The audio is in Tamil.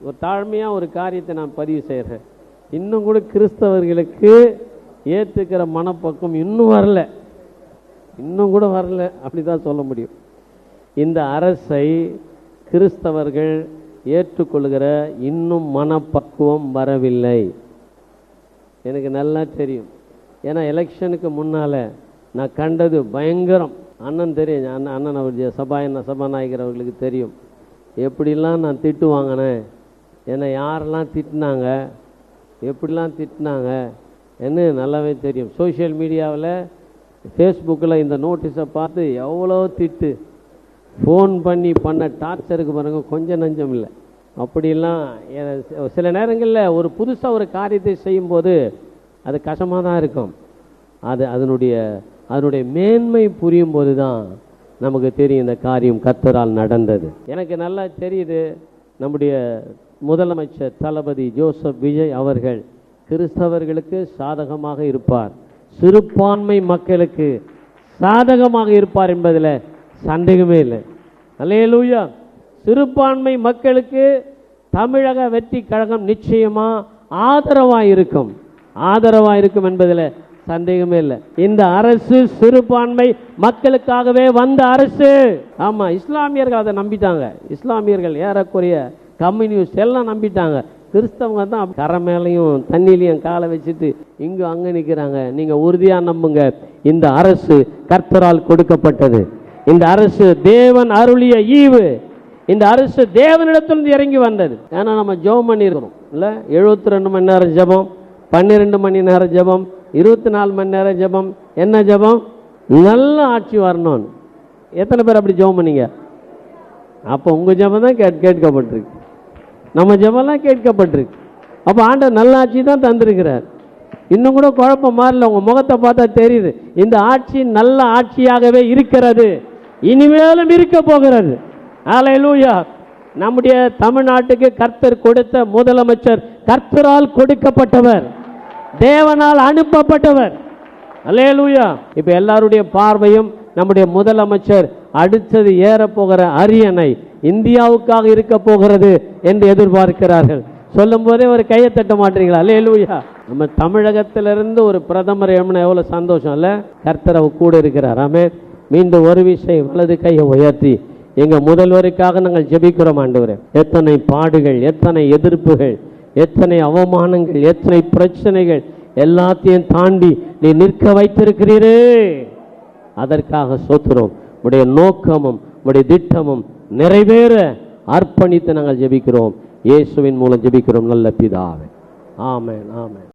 ஒரு தாழ்மையாக ஒரு காரியத்தை நான் பதிவு செய்கிறேன். இன்னும் கூட கிறிஸ்தவர்களுக்கு ஏற்றுக்கிற மனப்பக்கம் இன்னும் வரல, இன்னும் கூட வரல, அப்படி தான் சொல்ல முடியும். இந்த அரசை கிறிஸ்தவர்கள் ஏற்றுக்கொள்கிற இன்னும் மனப்பக்குவம் வரவில்லை. எனக்கு நல்லா தெரியும். ஏன்னா எலெக்ஷனுக்கு முன்னால் நான் கண்டது பயங்கரம். அண்ணன் தெரியும், அண்ணன் அவருடைய சபாநாயகர் அவர்களுக்கு தெரியும் எப்படிலாம் நான் திட்டு வாங்கினேன், என்னை யாரெல்லாம் திட்டினாங்க, எப்படிலாம் திட்டினாங்க என்ன நல்லாவே தெரியும். சோஷியல் மீடியாவில் ஃபேஸ்புக்கில் இந்த நோட்டீஸை பார்த்து எவ்வளோ திட்டு, ஃபோன் பண்ணி பண்ண டார்ச்சருக்கு பாருங்க, கொஞ்சம் நஞ்சம் இல்லை. அப்படிலாம் சில நேரங்களில் ஒரு புதுசாக ஒரு காரியத்தை செய்யும்போது அது கஷ்டமாக தான் இருக்கும். அதனுடைய மேன்மை புரியும் போது தான் நமக்கு தெரியும் இந்த காரியம் கர்த்தரால் நடந்தது. எனக்கு நல்லா தெரியுது, நம்முடைய முதலமைச்சர் தளபதி ஜோசப் விஜய் அவர்கள் கிறிஸ்தவர்களுக்கு சாதகமாக இருப்பார், சிறுபான்மை மக்களுக்கு சாதகமாக இருப்பார் என்பதில் சந்தேகமே இல்லை. அல்லேலூயா. சிறுபான்மை மக்களுக்கு தமிழக வெற்றி கழகம் நிச்சயமாக ஆதரவாக இருக்கும் என்பதில் சந்தேகமே இல்லை. இந்த அரசு சிறுபான்மை மக்களுக்காகவே வந்த அரசு. ஆமா, இஸ்லாமியர்கள் அதை நம்பிட்டாங்க. இஸ்லாமியர்கள் ஏறக்குறைய கம்யூனிஸ்ட் எல்லாம் நம்பிட்டாங்க. கிறிஸ்தவங்க தான் கரை மேலையும் தண்ணிலையும் காலை வச்சுட்டு இங்கு அங்கே நிற்கிறாங்க. நீங்க உறுதியா நம்புங்க, இந்த அரசு கர்த்தரால் கொடுக்கப்பட்டது. இந்த அரசு தேவன் அருளிய ஈவு. இந்த அரசு தேவனிடத்திலிருந்து இறங்கி வந்தது. ஏன்னா நம்ம ஜெபம் பண்ணியிருக்கிறோம் இல்லை, 72 மணி நேரம் ஜெபம், 12 மணி நேரம் ஜெபம், 24 மணி நேரம் ஜெபம். என்ன ஜெபம்? நல்ல ஆட்சி வரணும். எத்தனை பேர் அப்படி ஜெபம் பண்ணீங்க? அப்போ உங்க ஜெபம் தான் கேட்கப்பட்டிருக்கு, நம்ம ஜெபம்லாம் கேட்கப்பட்டிருக்கு. அப்போ ஆண்டவர் நல்ல ஆட்சி தான் தந்திருக்கிறார். இன்னும் கூட குழப்பம் மாறல, உங்க முகத்தை பார்த்தா தெரியுது இந்த ஆட்சி நல்ல ஆட்சியாகவே இருக்கிறது, இனிமேலும் இருக்க போகிறது. அல்லேலூயா. நம்முடைய தமிழ்நாட்டுக்கு கர்த்தர் கொடுத்த முதலமைச்சர் கர்த்தரால் கொடுக்கப்பட்டவர், தேவனால் அனுப்பப்பட்டவர். அல்லேலூயா. இப்ப எல்லாருடைய பார்வையும் நம்முடைய முதலமைச்சர் அடுத்தது ஏறப்போகிற அரியணை இந்தியாவுக்காக இருக்க போகிறது என்று எதிர்பார்க்கிறார்கள். சொல்லும் போதே ஒரு கையை தட்ட மாட்டீங்களா? அல்லேலூயா. நம்ம தமிழகத்திலிருந்து ஒரு பிரதமர் எவ்வளவு சந்தோஷம் இல்ல? கர்த்தர் கூட இருக்கிறார். ஆமென். மீண்டும் ஒரு விஷயம், வலது கையை உயர்த்தி எங்க முதல்வருக்காக நாங்கள் ஜெபிக்கிறோம். ஆண்டவரே, எத்தனை பாடுகள், எத்தனை எதிர்ப்புகள், எத்தனை அவமானங்கள், எத்தனை பிரச்சனைகள் எல்லாத்தையும் தாண்டி நீ நிற்க வைத்திருக்கிறீரே, அதற்காக ஸ்தோத்திரம். உடைய நோக்கமும் உடைய திட்டமும் நிறைவேற அர்ப்பணித்து நாங்கள் ஜெபிக்கிறோம். இயேசுவின் மூலம் ஜெபிக்கிறோம் நல்ல பிதாவே. ஆமென், ஆமென்.